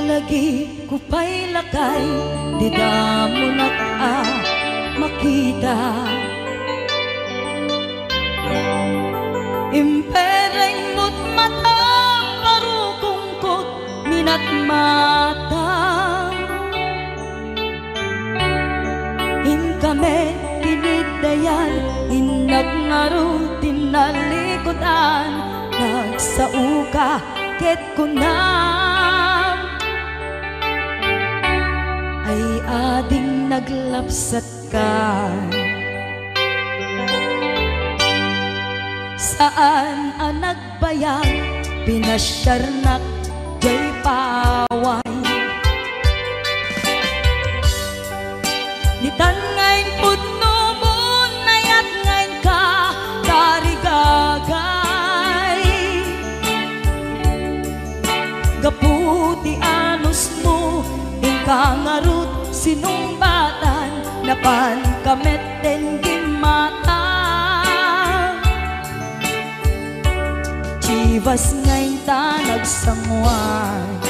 lagi ko pa'y lakay, di da mo makita. Impereng mo't mata, parukungkot minat mata. Kami tinidayan, inagnaro tinalikodan, nagsauka ket kunam ay ading naglapsat ka. Saan ang nagbayag, pinasyarnak jay paway. Nitan ngayon putno mo, nayat ngayon ka tarigagay. Gaputi anus mo, ingkangarut sinumbatan, napan kamet den gimata. Chivas ngayon ta nagsangwan,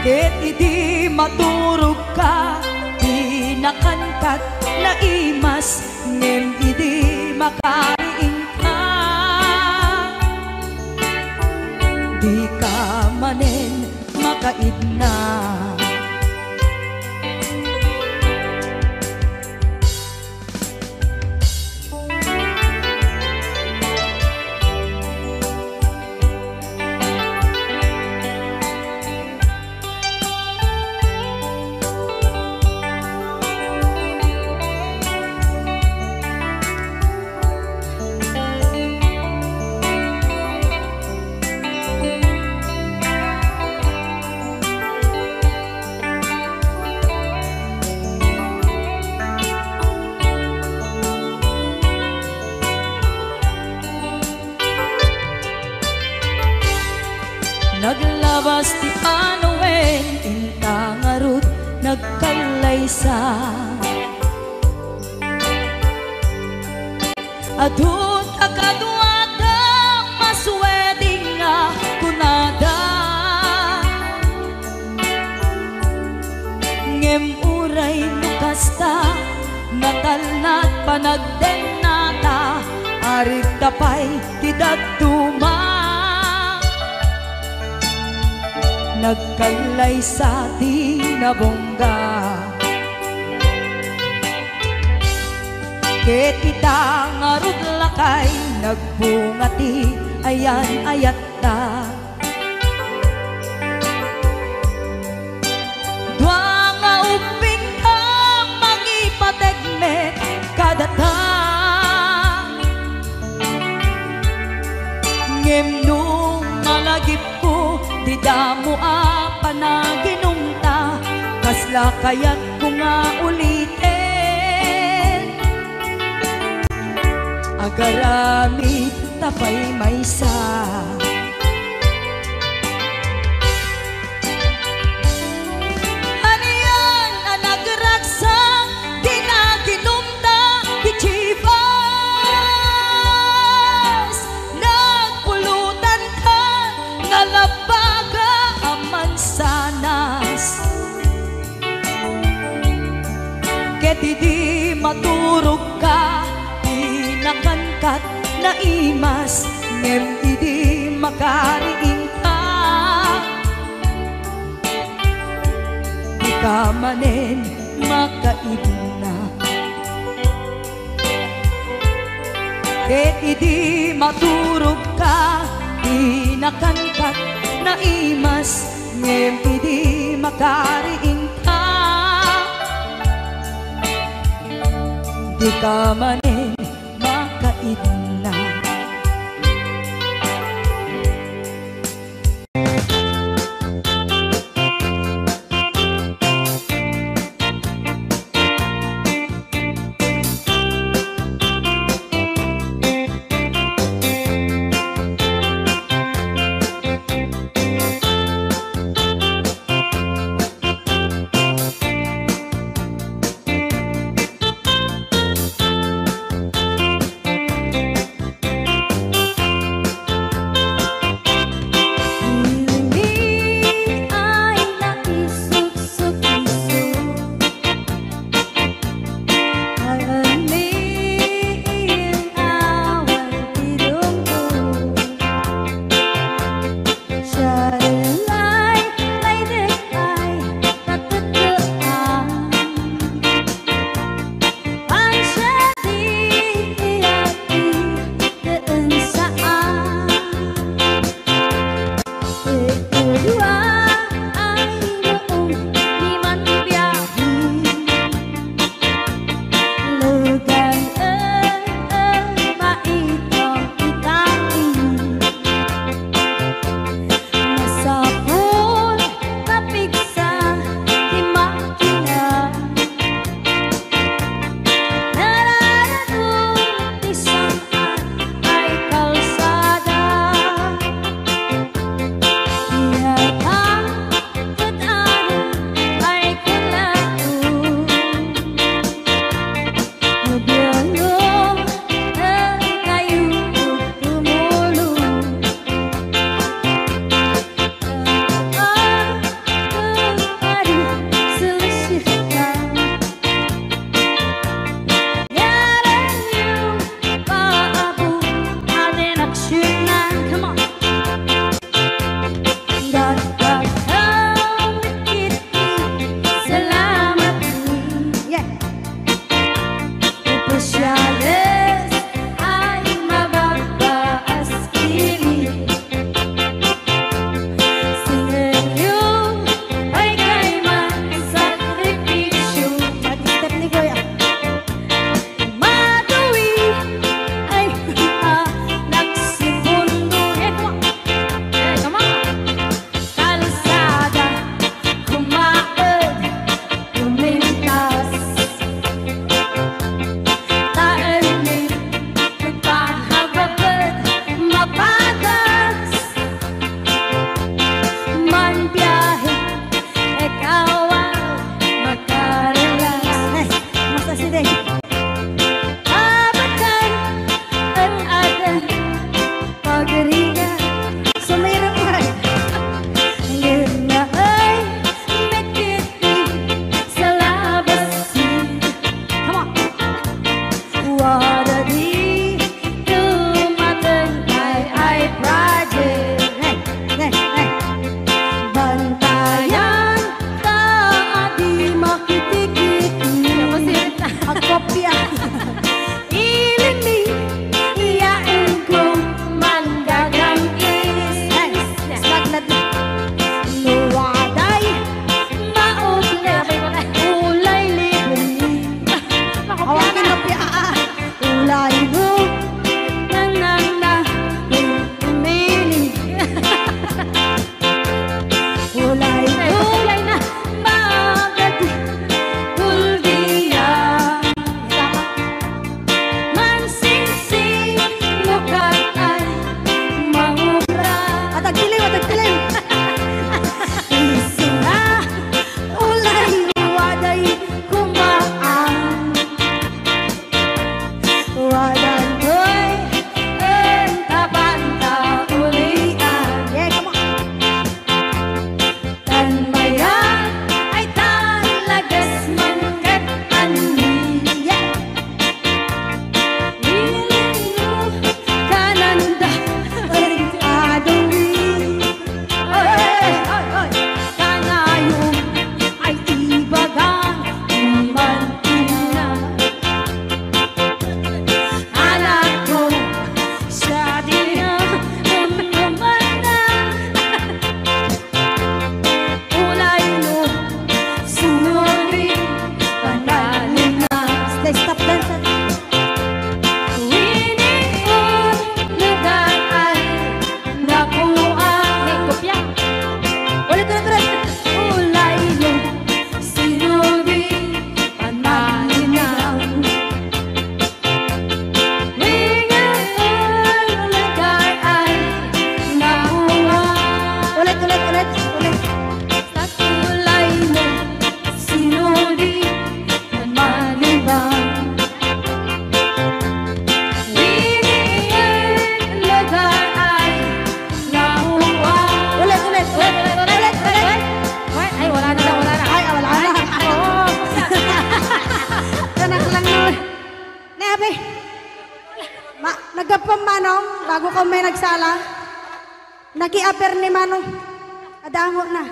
ket idi maturog ka, di nakankat na imas, ngem idi makariing ka. Di ka manen makaidna. Naglabas ti Anuel, intangarut nagkalaysa. Adun akaduada, masweding nga kunada. Ngem uray nukasta, natalnat panagdenata, arig tapay tidagtuma. Nagkalay sa di nabongga, ket kita ngarud lakay, nagbungati ayan ayat ta. Dua nga uping ka, mangipategmet kadata. Ngem nung malagip ko, di damo panaginumta, kasla kaya't ko nga ulitin. Agaramit tapay maysa, aniyan ang nagragsak, di naginumta, di chivas. Nagpulutan ka, nalabaga aman sanas, ket idi maturog ka, di nakankat na imas, ngem idi makariing ka. Di ka manen makaidna, ket idi maturog ka, di nakankat na imas, ngem idi makariing ka. Di ka manen makaidna. Manong, bago ka may nagsala, nag-i-appear ni Manong. Adango na.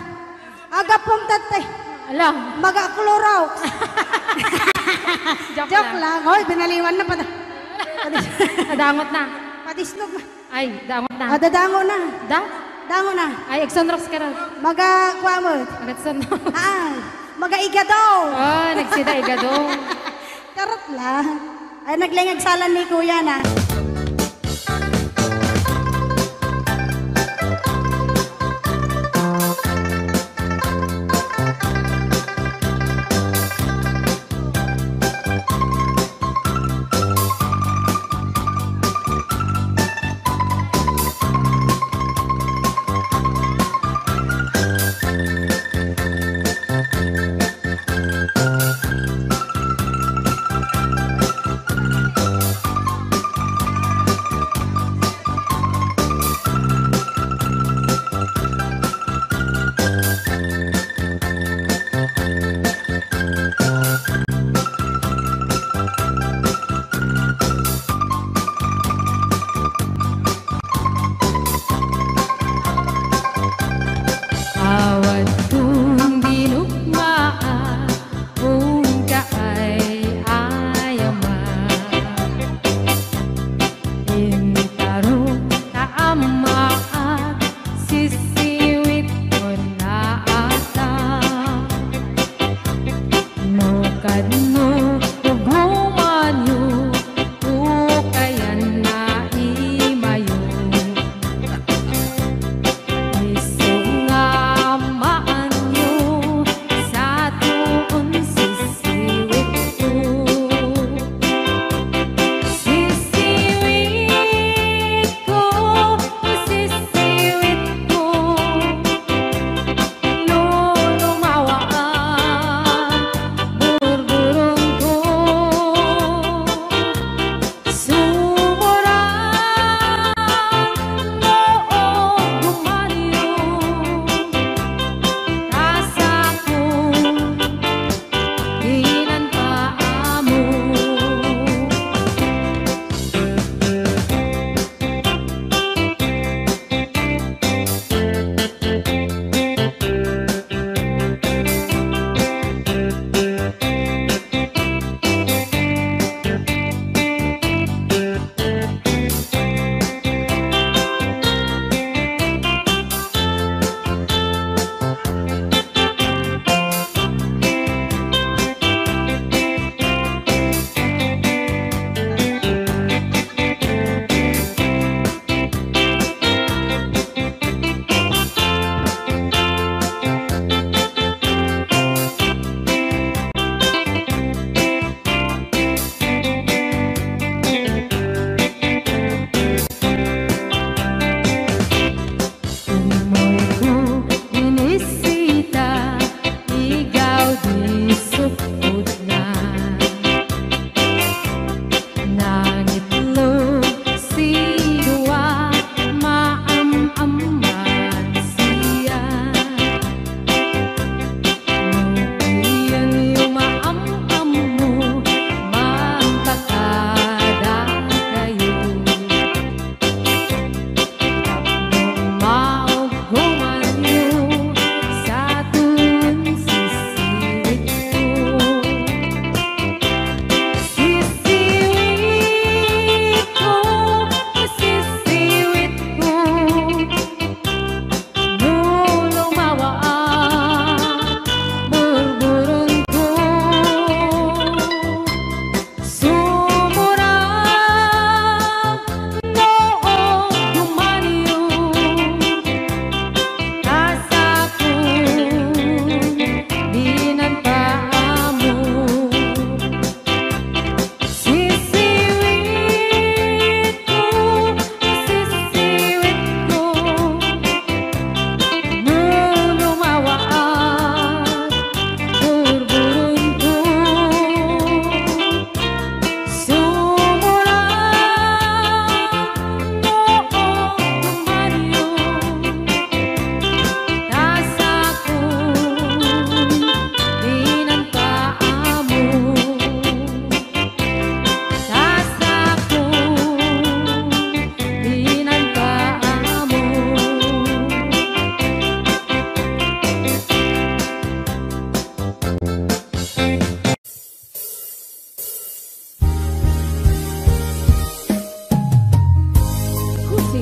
Aga pong tatay. Ala. Mag-aklorox. Joke lang. Hoy, binaliwan na pa. Nadangot na. Patisnog na. Ay, dangot na. Dadango na. Dango na. Ay, Exonrox ka rin. Maga-kwamot. Exonrox. Maga-iga daw. Oh, nagsida igado. Karot lang. Ay, naglingagsalan ni Kuya na.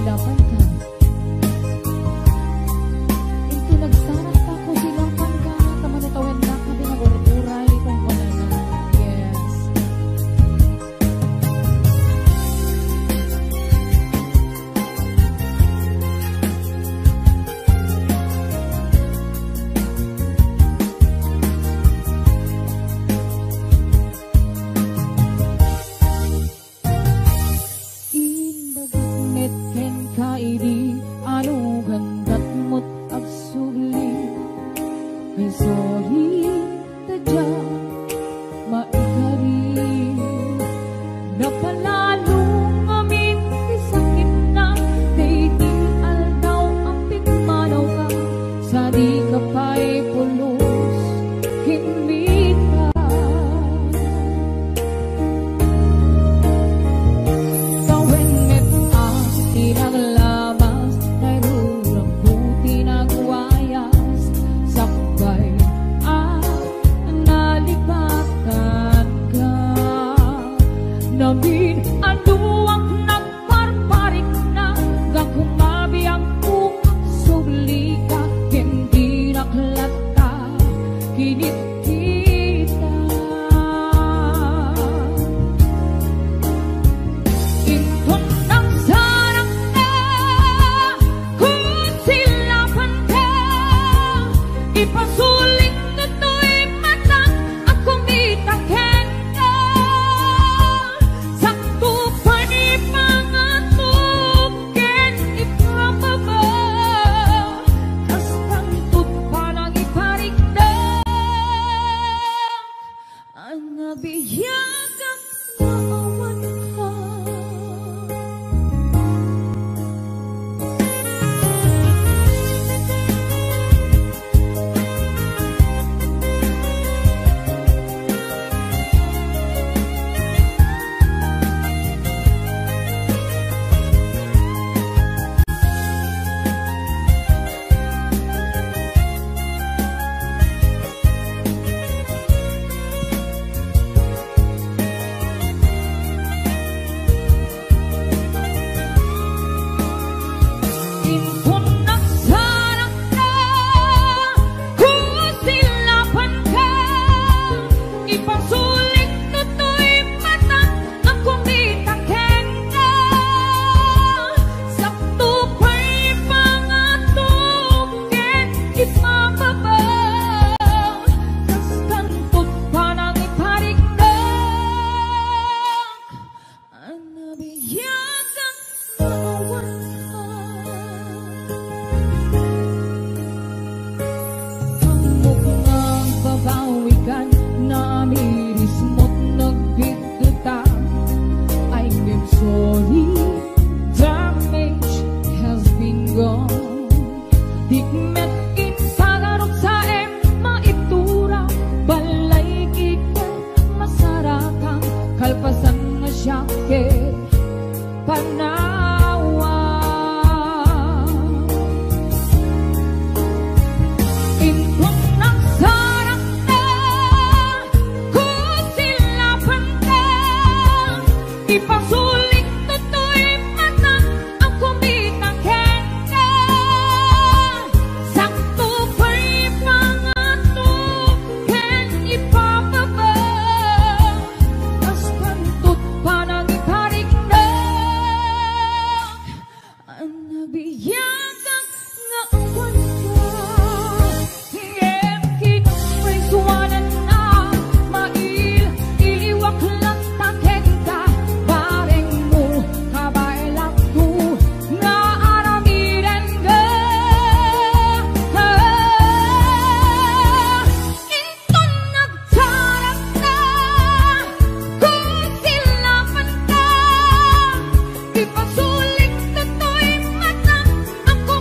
silapan ka. Ito nagsarat pa ko silapan ka. Taman-tawan na kami na uray kung wala na. Yes. Inbagat ken kaidi anu gandat mot agsuli kay sorry tadya maikari napalalo amin kay sakit na dating aldaw ang pigmanaw ka sa di ka pa'y pulos kinmit ka. Naglamas, nairurang buti nagwayas, sakbay at nalipatan ka. Namin anuang nagparparik na, gakumabi ang ukap subli ka, hindi naklat ka, kinit kita. Inton ang sarang ipasulit na to'y matang at kumitaken ka. Sakto pa ni pangatukin ipababa, tas tangtut pa lang iparigdag. Ang nabiyagang naawan ka. Ipasulit na to'y matang ako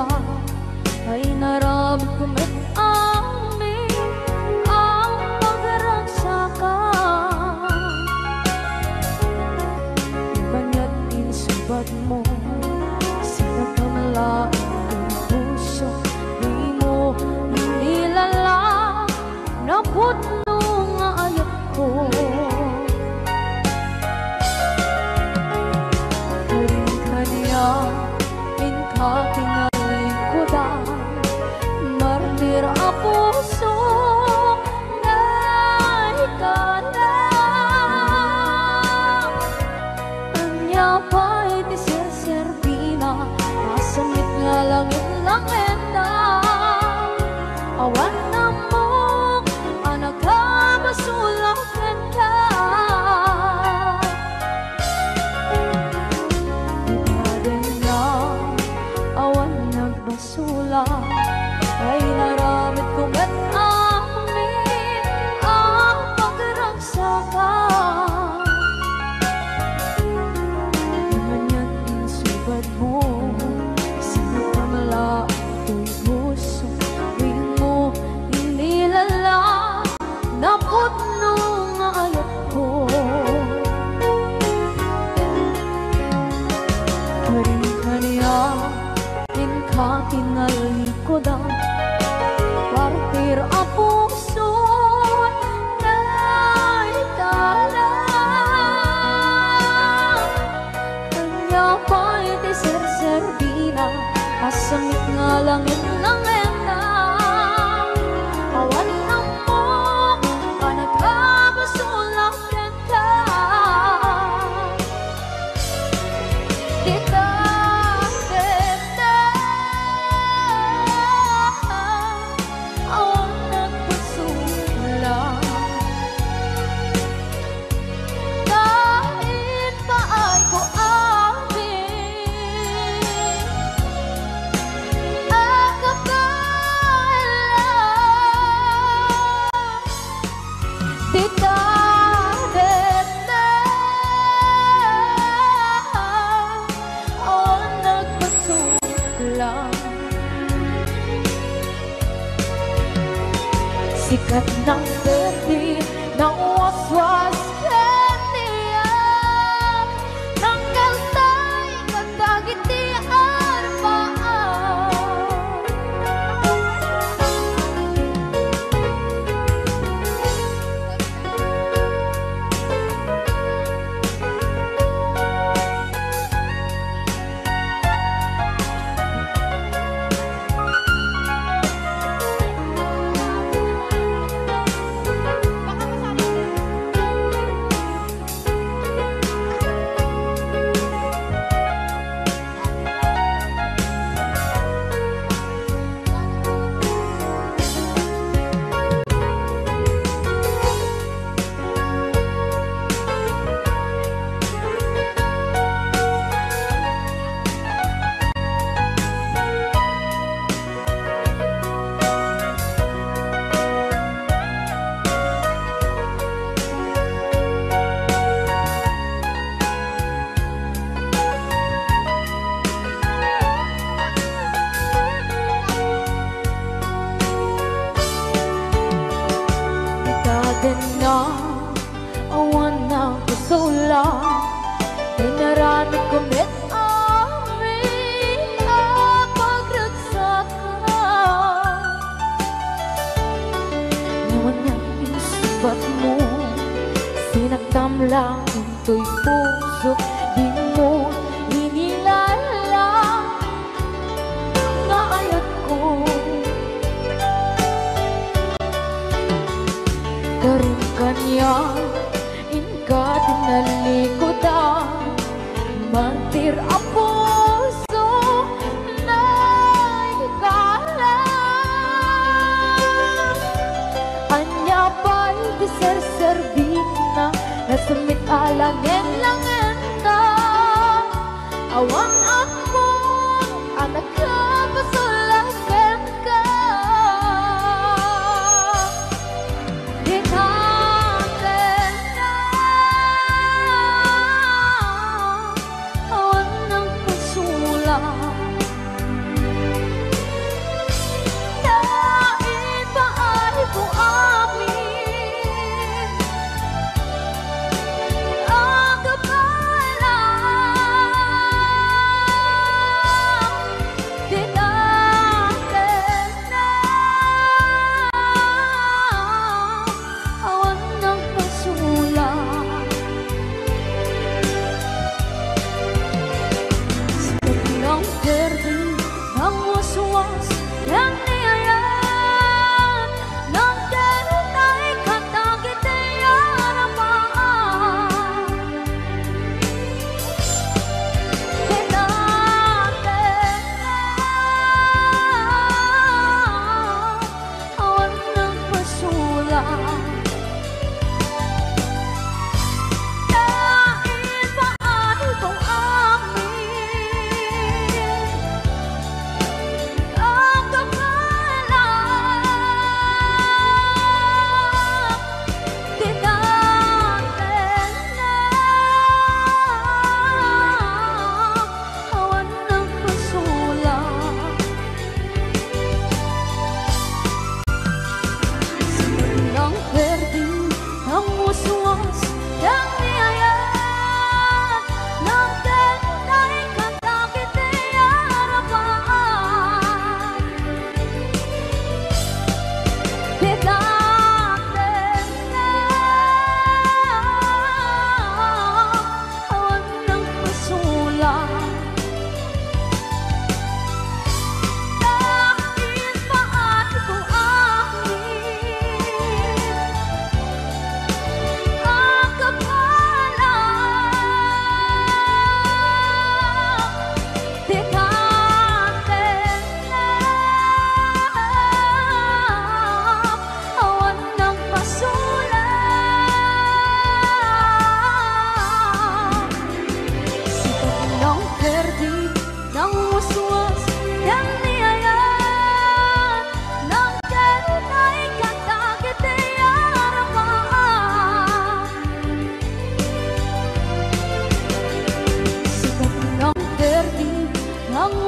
pasula ay naramit ko met amin ang pagragsaka. Banya't insubat mo sinagkamalain ang puso, di mo inilala na putno nga ayat ko. Karing kanya kinalingkudan, martir a puso na ikalang. Anya pa'y di serservina, nasamit nga langit lang enda. Awan na mo, anak ka masulang enda. Basula ay naramit ko met amin ang pagragsaka. Manya't insubad mo sinagkamala ako'y puso, di mo inilala na putno nga ayat ko. Karing kanya kinalingkudan, partir a puso na ikalang. Kanya pa'y di serservina, asamit nga langit lang enda. Awan na mo, panagkabasulang enda. Kita sikat ng gabi, ng waswas kaniya, ng kaltay, katagitian paan. Na awan ng pasula ay naramit ko met amin ang pagragsaka. Nawan niyang insubat mo sinagtamlang into'y puso, di mo inilala nga ayat ko. Karing kanya inka tinalikudan, mantir a puso na ikalang. Anya pa'y di serservina, nasamit alangin lang enda. Awan ako, anak ka pasulakan ka. yang niayat ng derutay katagitay arapaan kinate awan ng pasula dahil paano itong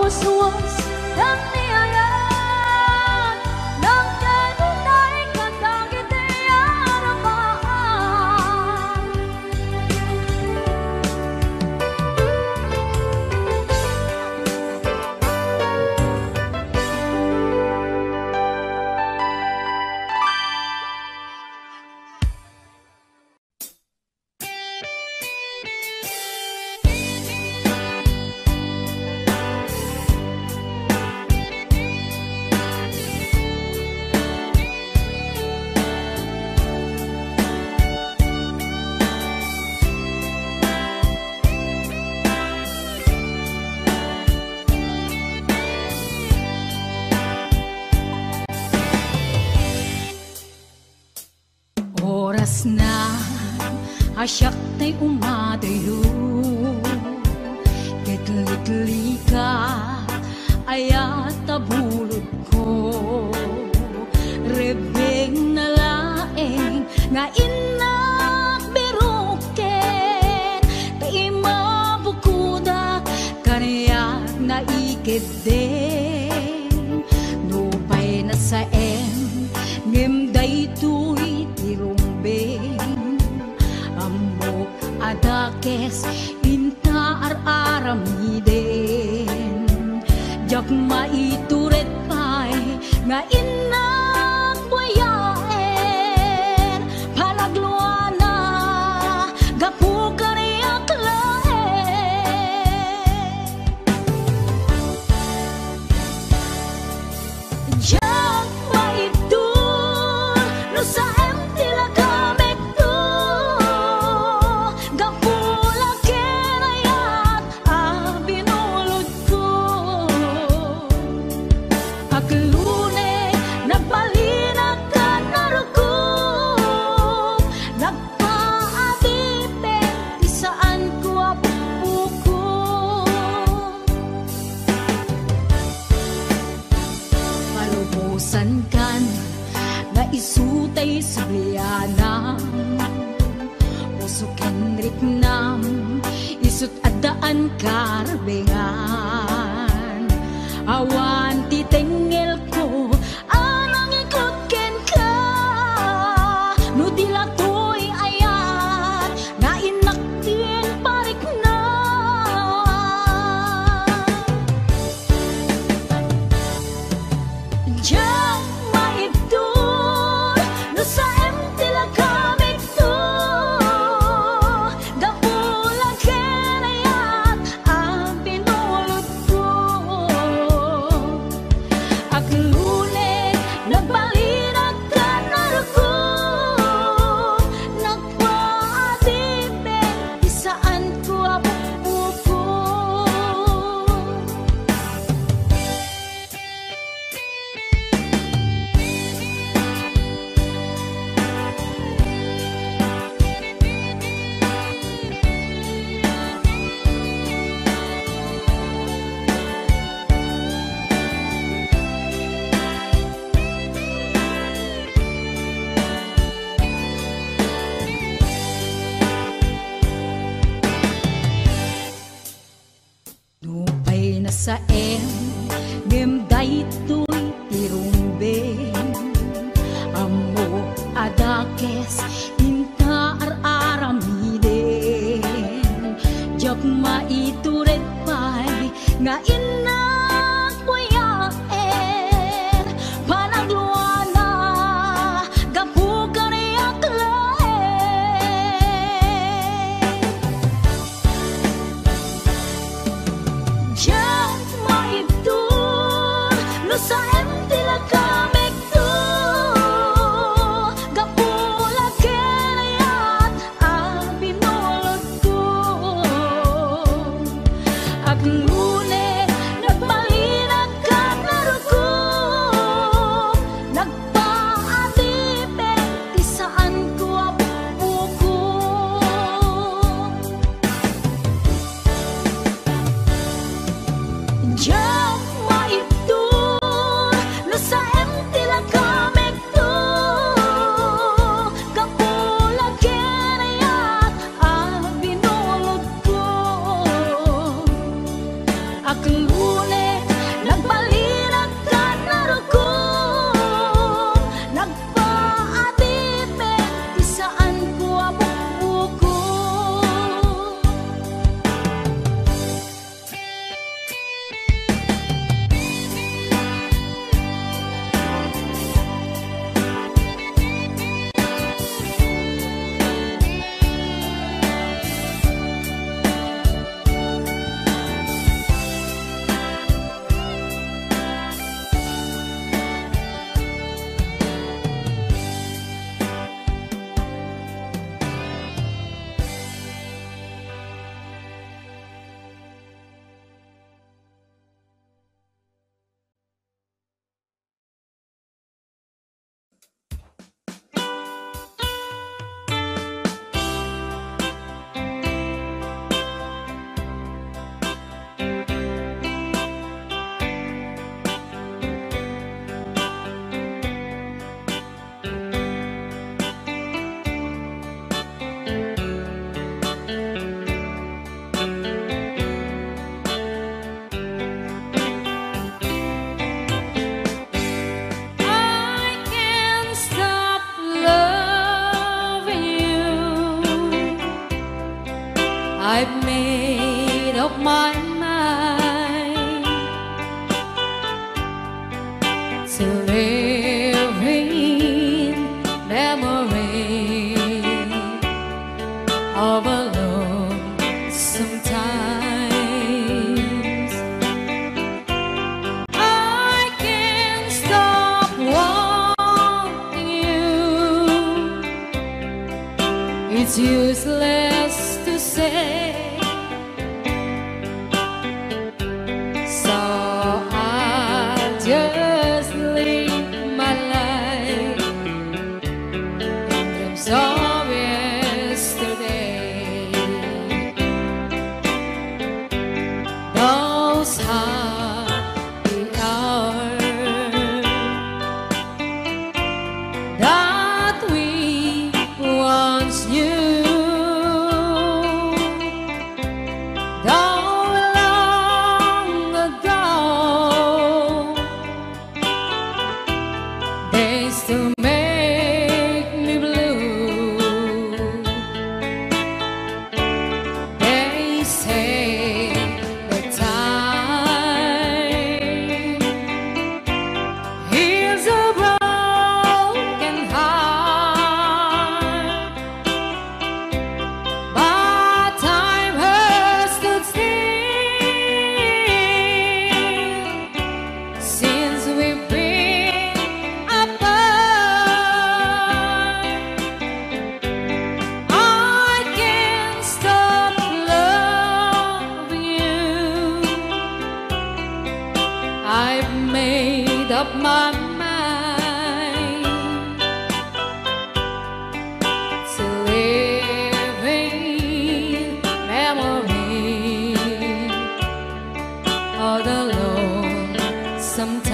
waswas dan niayat ng derutay katagitay arapaan oras na asyak ta'y umadayo Kitli-kitli ka ayat tabulod ko Rebeng na laeng nga inak biruken Kay mabukuda kaniyak na ikid din Nupay na sa ngimday tuy tirumbeng Amok adakes inta ar-aramiden Jak maituret pay nga inak buyaen Palagluana gapu kariyak laen Jak maitur no sa tila kamit to Gapula kinayat binulod ko Aglune nagbalinag ka naruko Nagpaadipin di saan ko apuko Malubusan kan na isutay subliana Pusukin riknam isut adaan karbengan Awan titengel ko anang ikot ken ka No dilatoy ayat na inaktin parik na Jak maitur no sa tila kamit to Gapula kinayat binulod ko sa em ngem daytoy tirumbeng amo adakes inta araramiden jak maituret pay nga inak puyaer panagluana gapu kariak laer jak maitur no sa em tilakamek tu gapula kerayat abinulot ko ak lune nagmalinag ka naruko nagpaatipet ti saan ko apuko jak maitur no sa em tilakamek tu gapula kerayat abinulot ko ak lune nagbalinag ka naruko nagpaatipet ti saan ko apuko I can't stop loving you. I've made up my mind to live in memory of a love sometimes. I can't stop wanting you. It's useless to say. So I'll just live my life in dreams of yesterday. Those happy hours that we once knew, though long ago, they still make me blue. They say the time heals a broken heart, but time has stood still since we've been apart. I can't stop loving you. I've made up my mind to live in memory of the Lord sometimes.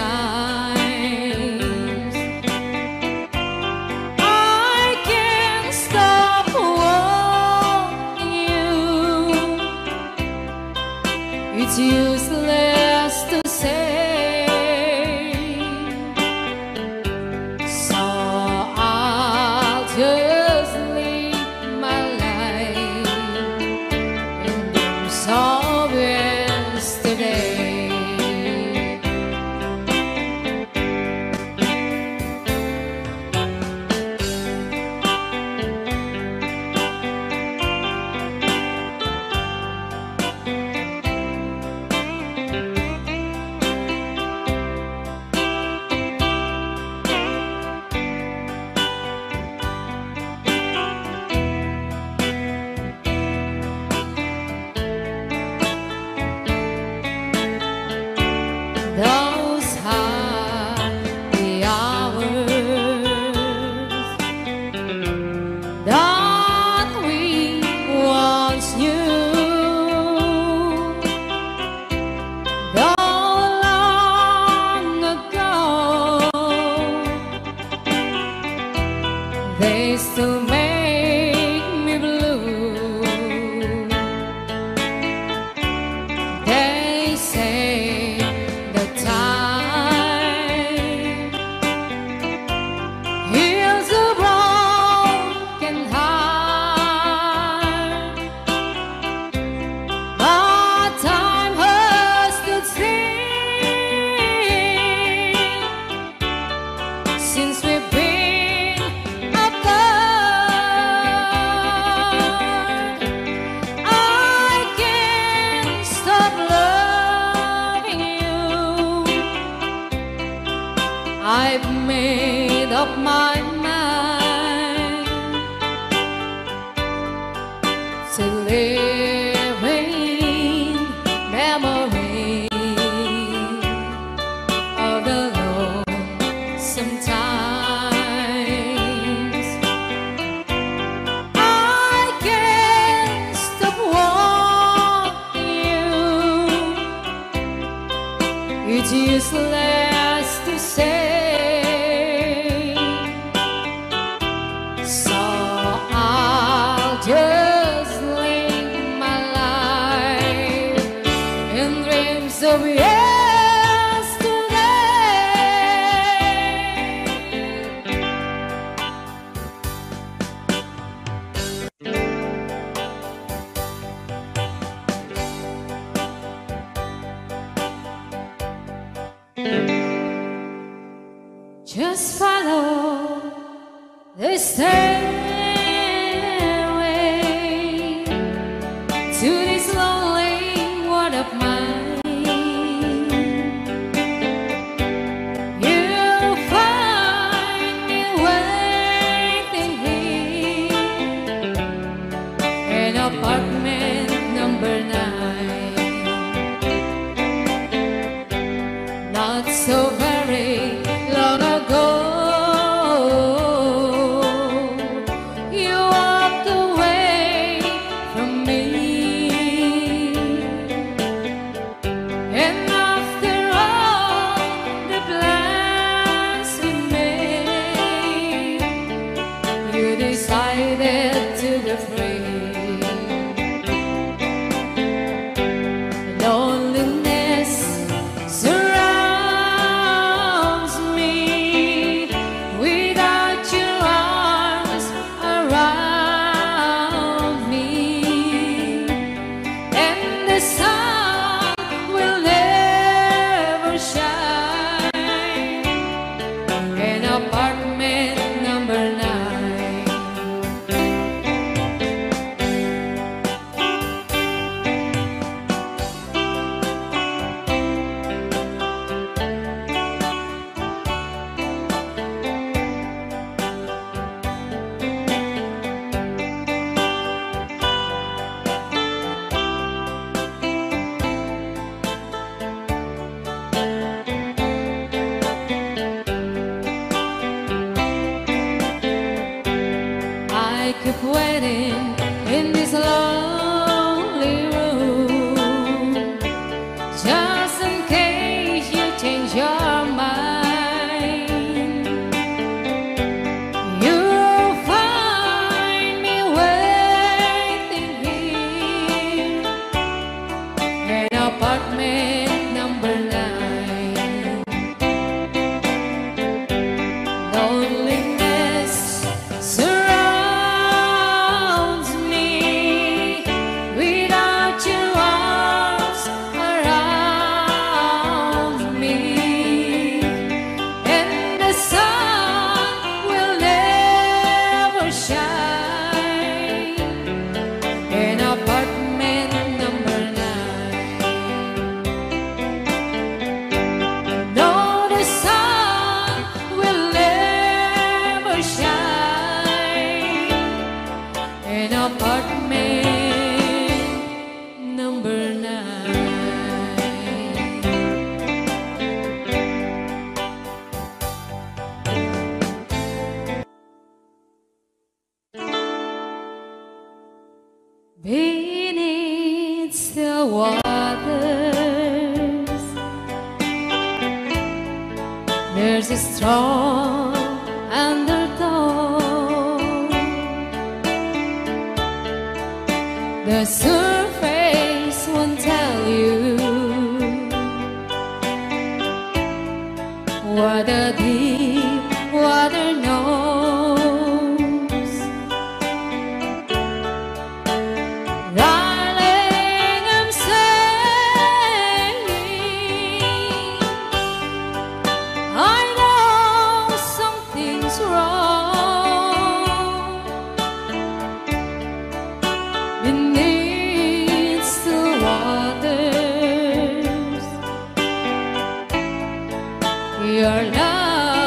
I can't stop wanting you. It's useless I've made up my mind to live in memory of the lonesome times. I can't stop wanting you. It's useless to say. Just live my life in dreams of yesterday. Just follow the stairway to this lonely world of mine. You'll find me waiting here in apartment number 9. Not so very long ago, you walked away from me. And after all the plans we made, you decided to be free. Loneliness surrounds me without your arms around me, and the sun will never shine in apartment number 9. I keep waiting in this lonely room, just in case you change your mind. You'll find me waiting here in apartment number 9. Loneliness surrounds me without your arms around me, and the sun will never shine in apartment number 9. No, the sun will never shine in apartment number 9. Beneath the waters, there's a strong undertow. The surface won't tell you what the deep water knows. Darling, I'm saying I know something's wrong beneath the waters. Your love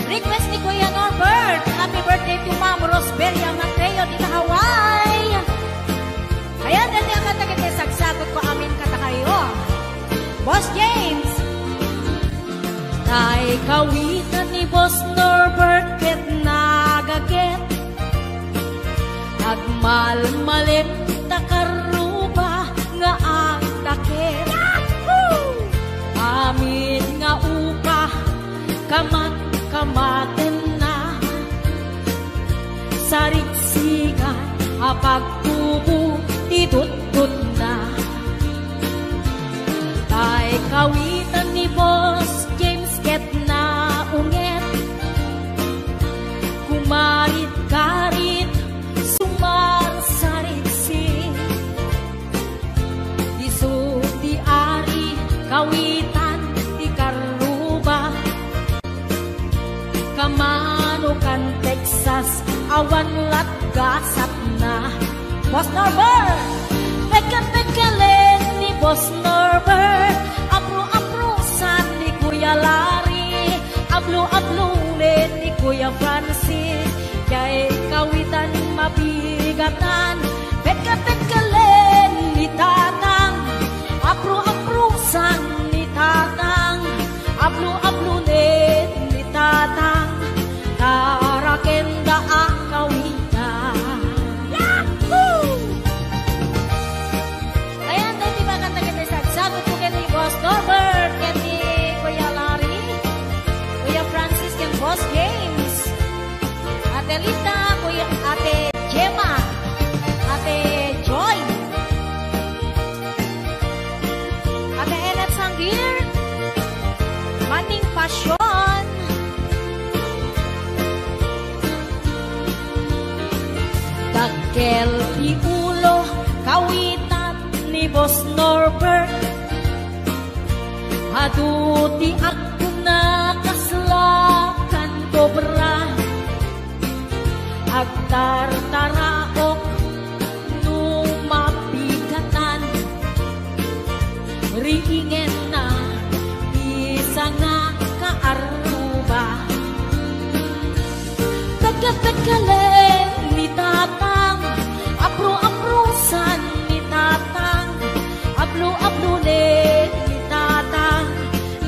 Request ni Kuya Norbert. Happy birthday to Ma'am Rosberia Mateo di Hawaii. Ayan, dati ang katagit ay sagsagot ko amin kata kayo. Boss James. Tay kawitan ni Boss Norbert ket nagaget. Nagmalmalit takaruba nga ang takit. Amin nga upa kamat-kamaten na sarigsigan apagtubo tidut-tut na. Tay kawitan ni Boss James ket na unget. Kumarit-karit sumar sarigsi. Isu di ari kawitan di karuba. Kamanukan Texas awan lat gasat na. Boss Norbert, peka-pekalen ni Boss Norbert. Apro-aprosan ni Kuya Larry. Ablo-ablulen ni Kuya Francis. Kay kawitan mabigatan. Peka-pekalen ni Tatang. Apro-aprosan ni Tatang. Ablo-ablulen ni Tatang. Tarakenda ang kawitan. Yahoo! Ayan, tayo di ba kanta-kanta sagsagot ko kay Boss Norbert, kay Kuya Larry, Kuya Francis, kay Boss James, Ate Lita, Ate Gemma, Ate Joy, Ate Enet Sanggir, Maning Pasyon, Dagkel di ulo kawitan ni Boss Norbert. Aduti ako na kaslakan kobra. Agtar-taraok nung mapigatan. Riingen na isa nga kaaruba. Pagkapagkalen ni Tatang, apro-aprosan ni Tatang, ablo-ablulen ni Tatang,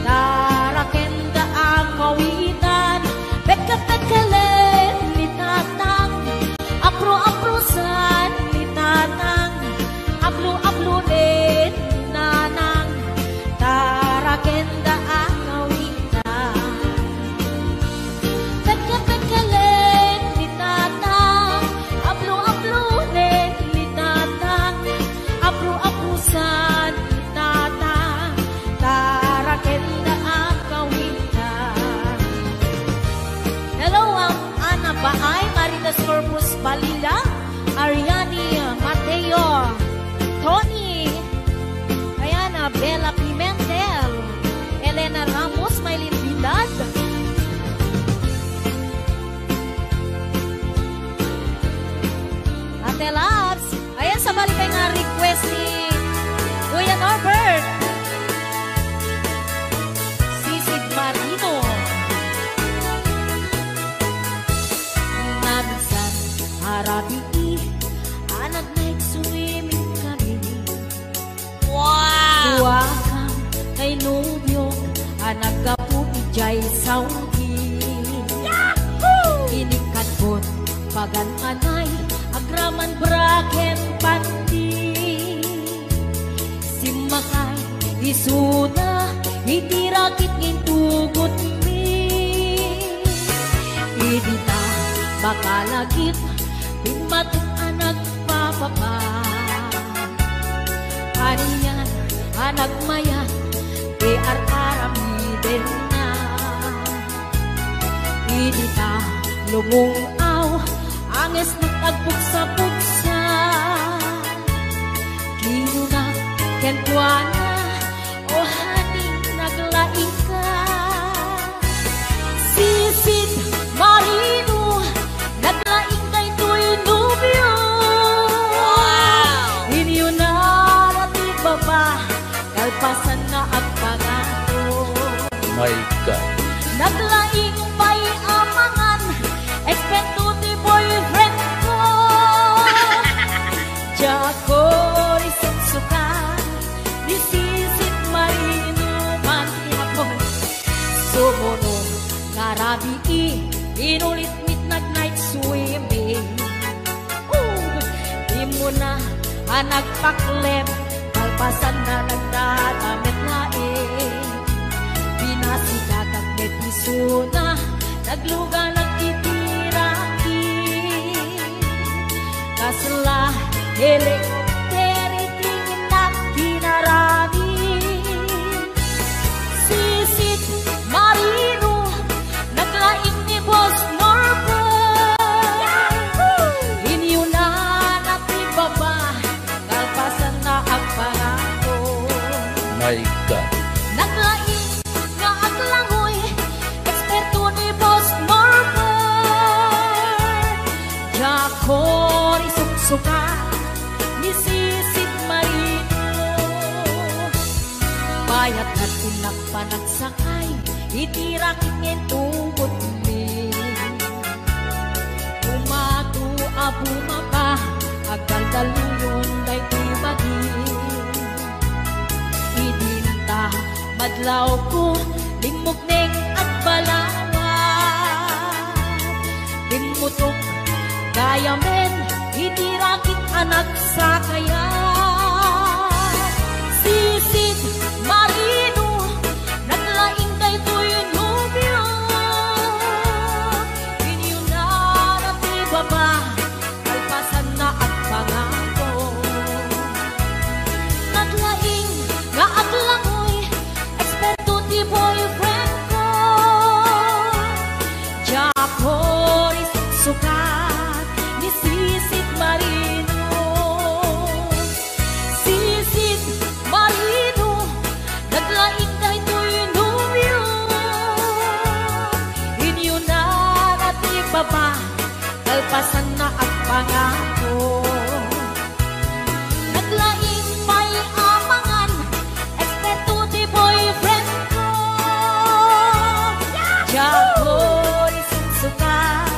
tarakenda ang kawitan. Pagkapagkalen ni Tatang, apro-aprosan ni Tatang, ablo-ablulen ni Nanang, tarakenda ang kawitan. Pagkapagkalen ni Tatang, ablo-ablulen ni Tatang, abro-abrusan ni Tatang, tarakenda ang kawitan. Hello, Ana Baay, Maritas Corpus Balila, Ariani Mateo, Tony, Ayana Bella Pimentel, Elena Ramos, Maylin Bilad, Ate Labs. Ayan, sa balik nga request ni Kuya Norbert. Sisig Marino. Naminsan, harabi anak nag-swimming kami. Wow! Suwakang kay Nubyo, anak kapu ijay Saudi. Yahoo! Inikatbot, pagan-anay, agraman braken pandi. Simakay, isuda, itirakit ngintugot mi. Idita, bakalagit, binmatik anak papapa. Hariyan, anak mayan, ar-aramiden na. Idita, lumungaw, anges nagtagpuksa-puksa. Kinuna, kentuana, o haning naglaing ka. Sisid Marino, naglaing kay tuy nubyo. Inyo na natin baba, kalpasan na ang pagato. My God. Naglaing may expect to the boyfriend ko. Jako isutsuka, nisisit marino manti hapon. Sumunod karabi inulit midnight swimming. Di mo na nagpaklep, kalpasan na nagdadamit laing. Binasikat at may piso na, nagluga nagtitirangin. Kasla, helikopteriting na kinarami. Sisit marino, naglaing ni Boss Norbert. Inyo na natibaba, kalpasan na ang pangako. My God. Naglaing nga ang langoy, eksperto ni Boss Norbert. Jako isuksuka, nisisit marino. Bayat na tinagpanagsakay, itirakit ngin tubot mi. Umatu abumaba, agal daluyon day tibagin. Idinta madlaw ko, limog neng at balawat. Dimutok kaya men, itirakit anak sa kaya. Sisit marino, naglaing day to'y nubyo. Inyo na natibaba, kalpasan na at pangako. Naglaing nga at langoy, eksperto ti boyfriend ko. Jako isuksukat, nisisit marino. Sisit marino, naglaing day to'y nubyo. Inyo na natibaba, kalpasan na at pangako. Naglaing may amangan, eksperto ti boyfriend ko. Jako isuksukat,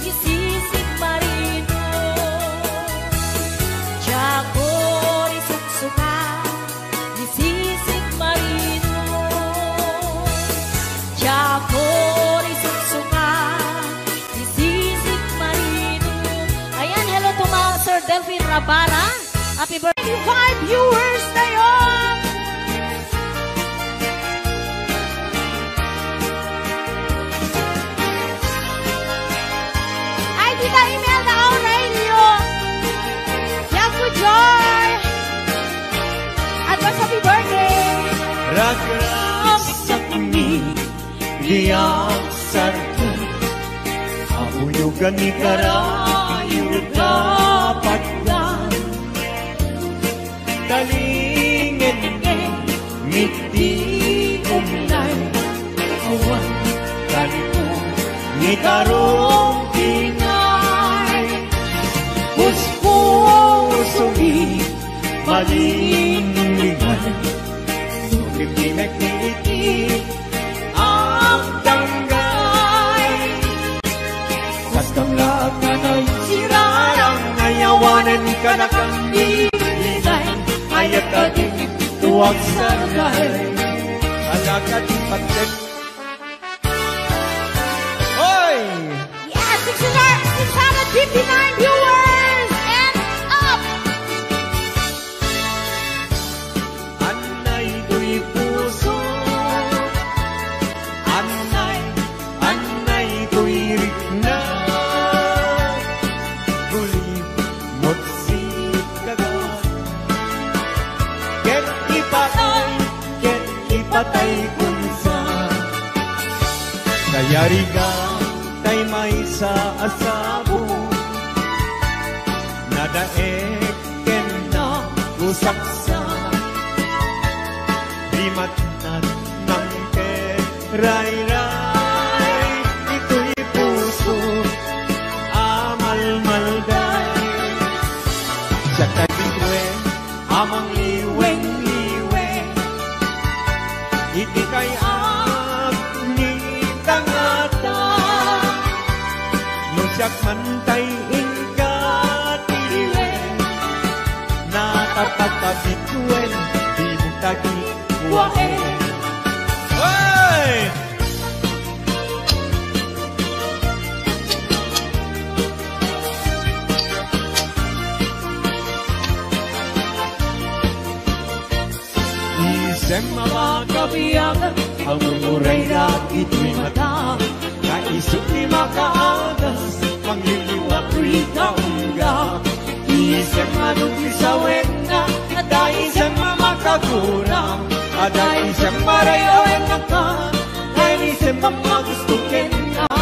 nisisit marino. Jako isuksukat, nisisit marino. Jako isuksukat, nisisit marino. Ayan, hello to mga Sir Delphine Rabara. Happy birthday. 5 viewers na yun! Ay, Tita Imelda Aurelio! Yaku Joy! Advance happy birthday! Ragras sa kuni, diyak sarkan. Abuyugan ni karayo dapat dan. Talingin ngiti umlay. Awan kanto ni karong pinay. Pusko-sungi malinlingan. Sulit-limek-niliti ang tanggay. Kastang lahat na naisirarang ayawanan ka na kang nililay. Ayat ka din tuwag sargay. Alaka din pagkat. Oy! Yes, 659 viewers and up! Anay do'y puso. Anay do'y rikna. Gulit mo't si kagat. Ket ipatay kunsa. Kayariga tay may sa asabo. Nadaek ken na usaksa. Limatnat ng keray-ray. Ito'y puso amal-malday. Sa kagigwe amang liweng-liweng. Iti kay ni tangata. dakman tay ingkat iliwen. Nakapagkabituen, di mong tagi kuwaen. Hoy! Isem mga kabiyagan, ang umuray na ito'y mata. Kaisip ni makaagas, mangliliwag rikangga. Isem anong isawin na, ada isem mamakagurang. Ada isem marayawen na ka, dahil isem mamagustukin na.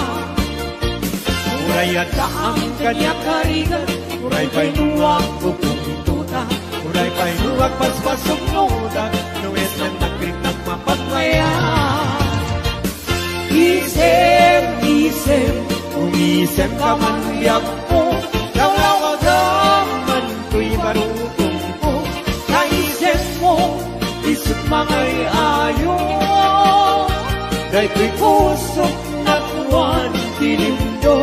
Uray at ang kanya karigan, uray pa'y nuwag pupuntuta. Uray pa'y nuwag paspasok nudan, nuwes na nagkrik nagmapagmaya. Isem, isem, umisem ka man biyak mo, lawawagaman ko'y marutong ko. Kaisem mo, isip mangay ayo, dahil ko'y pusok na tuwan tinindo.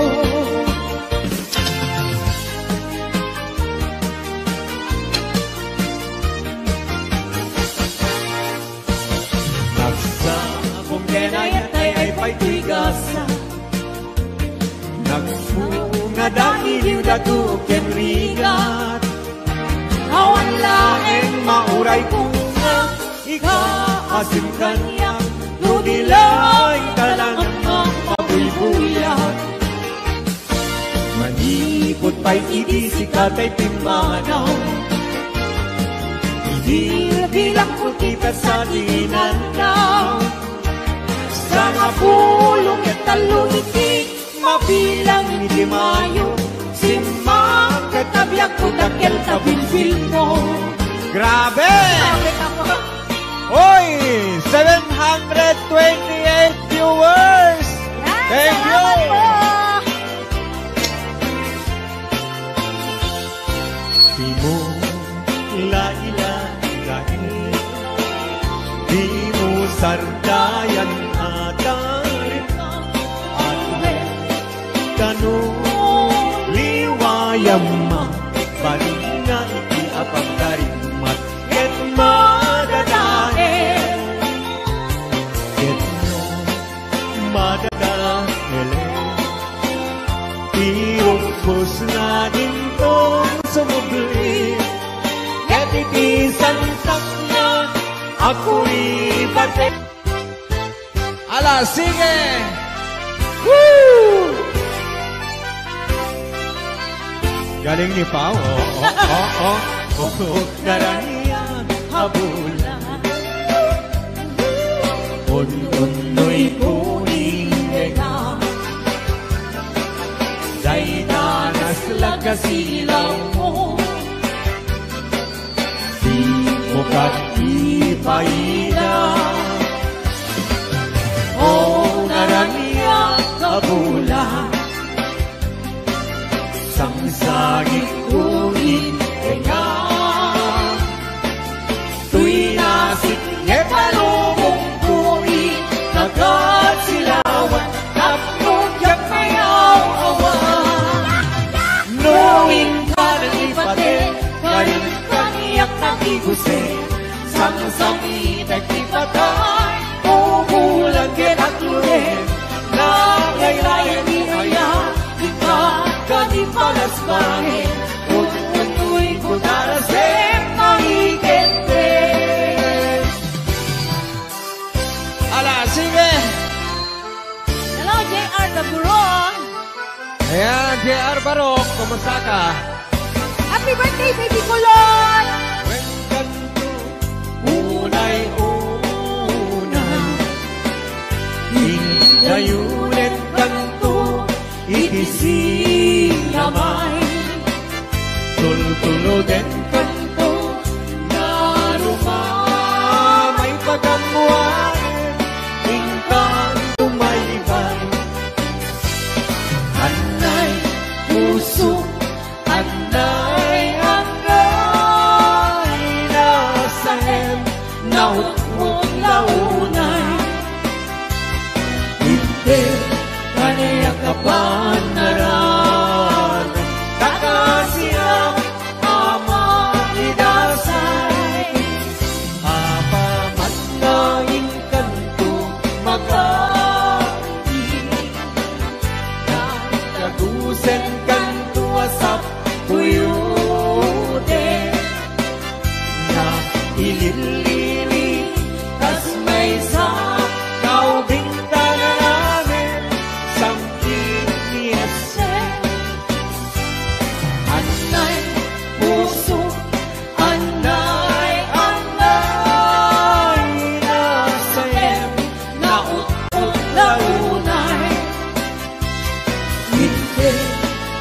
Gasa nagsunga dahil datuken rigat. Awan laeng mauray bunga, ikaasim kanya, nunilay talang ang pabulbuyan. Manipot pa'y idisi katay pimanaw, hindi bilang kutita sa dinanaw. Sana pulong at taluniti, mabilang hindi mayo, simang katabyak ko dakil tabilbil mo. Grabe! Hoy! 728 viewers! Thank you! Di mo lailagain, di mo sardayan liwayama balinga iti apang darimat ket madadael ket no madadael tirupos na dintong sumubli ket iti sansak na ako'y bate. Ala, sige! Woo! Galing ni Pao, daranian habulan. Un-unoy puning ega, day nanas lagasilaw mo. Di mo katipaina, o daranian habulan. Sangsagit kunin tenga, tuy nasik ngepalumong kunin, nagasilawan, tapnugyak mayaw-awan. Nuwing ka ng ipate, galing kaniyak ng iguse, sangsangit at ipatay, umulang kinaklunin, nangaylayan ni Ayan, kani palas bahe, utu'y kudarasem mahigente. Ala, sige! Hello, JR Barok. Ayan, JR Barok, kumusta ka? Happy birthday, baby kulon! When kanto, unay-unay, hingayulit kanto, ikisinamay, tultuluden kanto, narumamay pagkamuan, ingkang tumaybay. Anay puso, anay angay, nasahem, nautmong launay. Hindi kanayakapan naran. makaibig. Nagkagusen kan tuwasap kuyude na ililili tas may sa kaubing tananamin samkin niyase. Anay puso, anay, anay nasayem na utut na unay. Hindi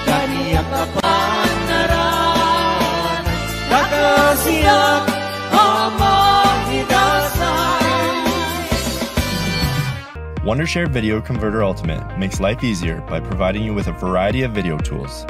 kaniyak kapanaran nakasiyak Wondershare Video Converter Ultimate makes life easier by providing you with a variety of video tools.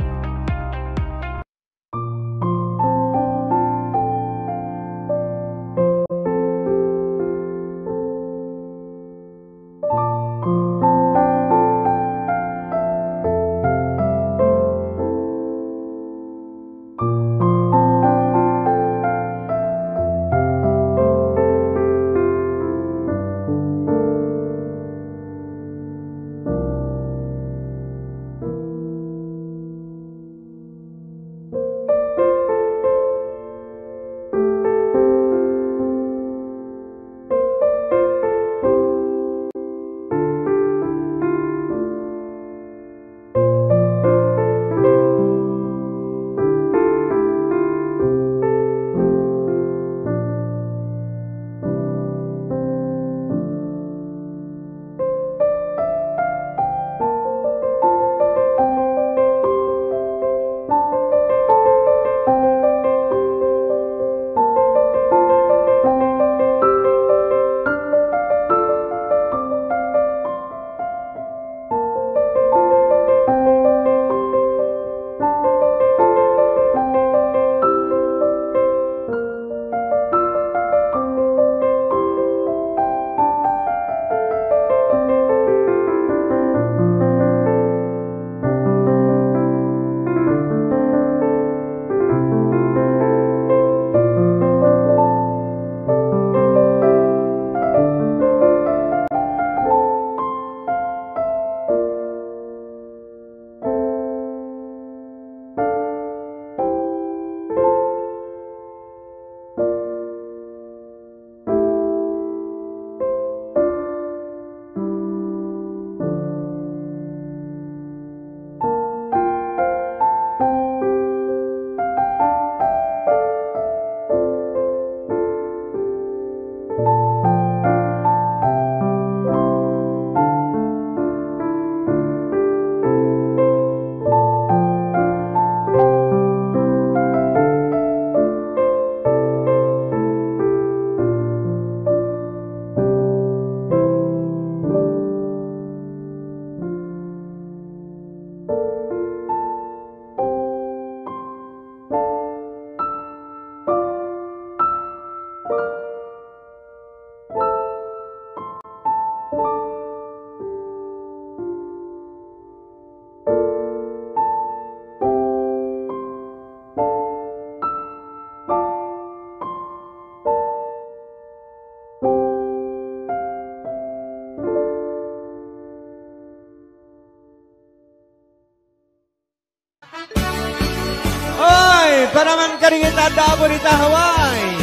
Paraman karingita Daborita, Hawaii.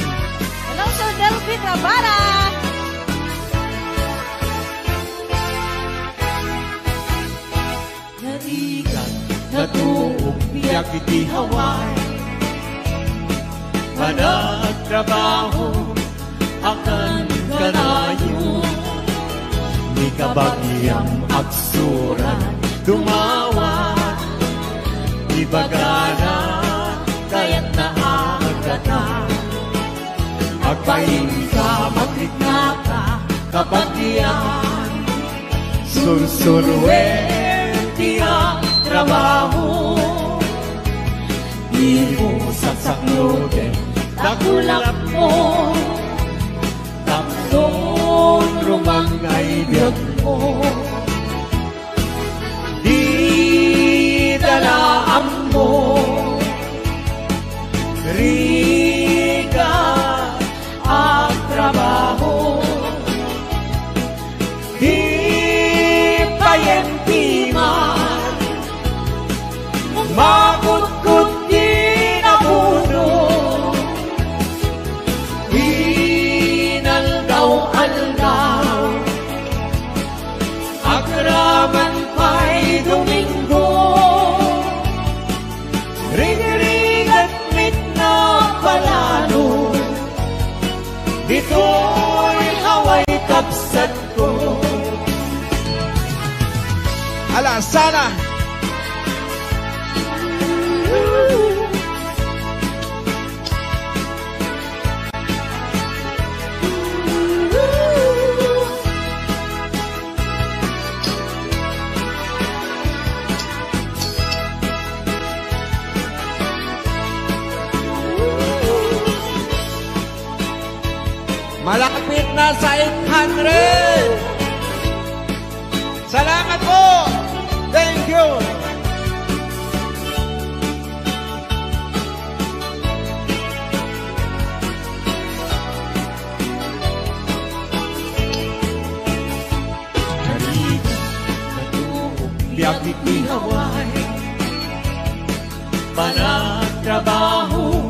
Hello, Sir Delvin Rabara. Narigan na tuong biyak iti Hawaii. Managtrabaho akan kanayo. Ni kabagyang aksuran dumawa. Ibagana kaya't naagata. Agpahin ka, magrigna ka, kabagyan. Sursurwen tiyang trabaho. Di mo sasaklotin, takulap mo. Tapson rumangay biyag mo. Di dalaan mo. Riga ang trabaho. Di Alasana. Malapit na sa 800. Salamat po. Thank you. Biyakit ni Hawaii, panagtrabaho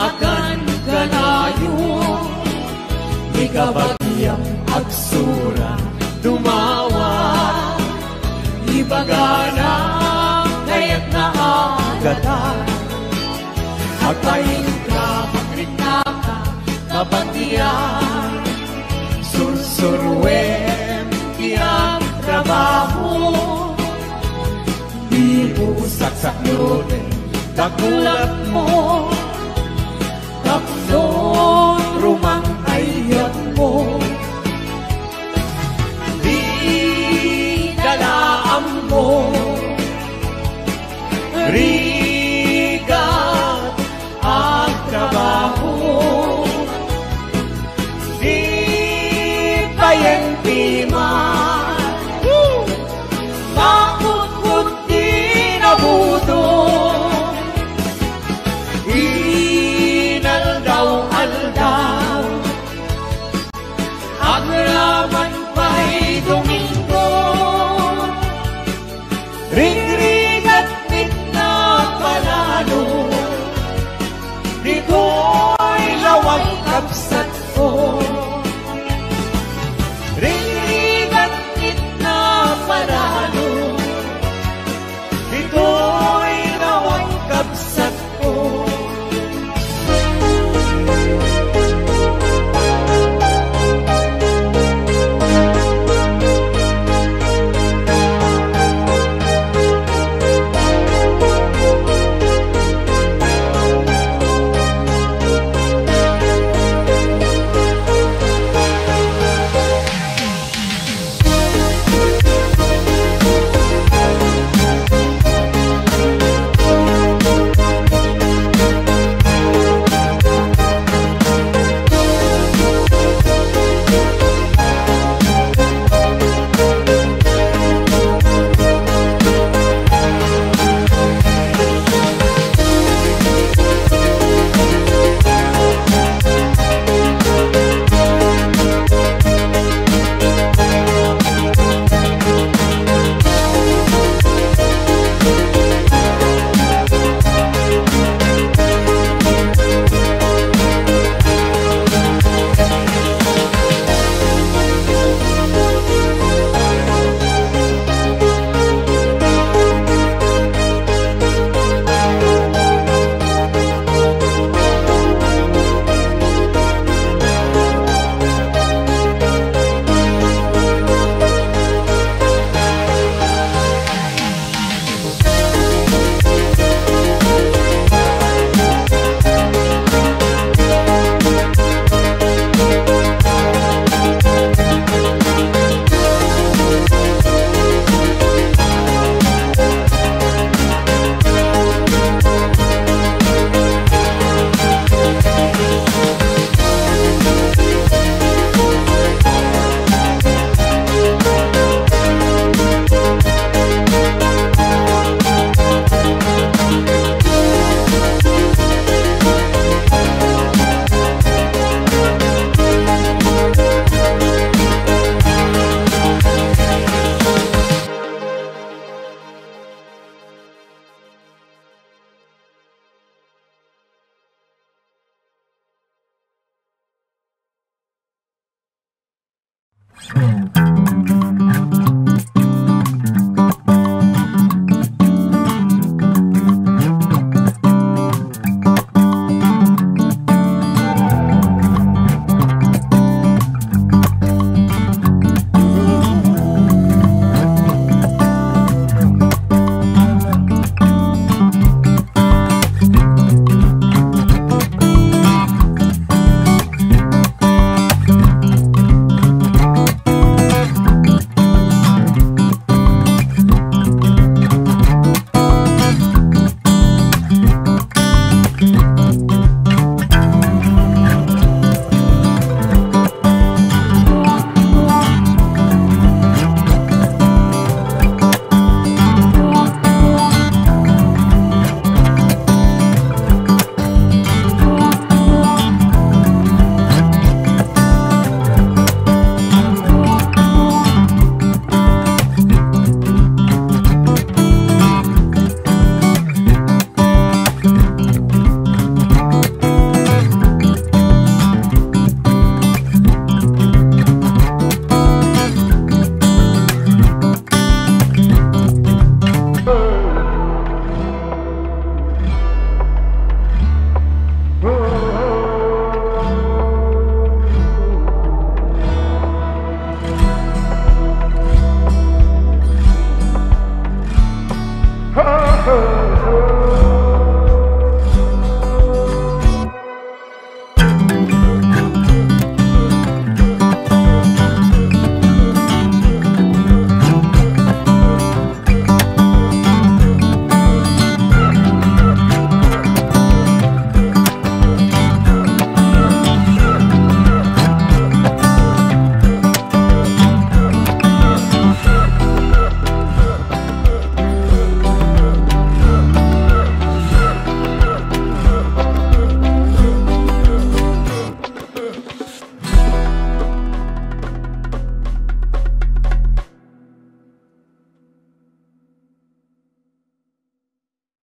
akan kalayo. Ikabagyang agsura dumawa, ibagana kaya't naagatan. Agpaing ka, makrinaka, kabatiyan, sursurwen, iyang trabaho. Di usaksak lutin, kagulat mo, tapnon rumang ayat mo. Di dalaan mo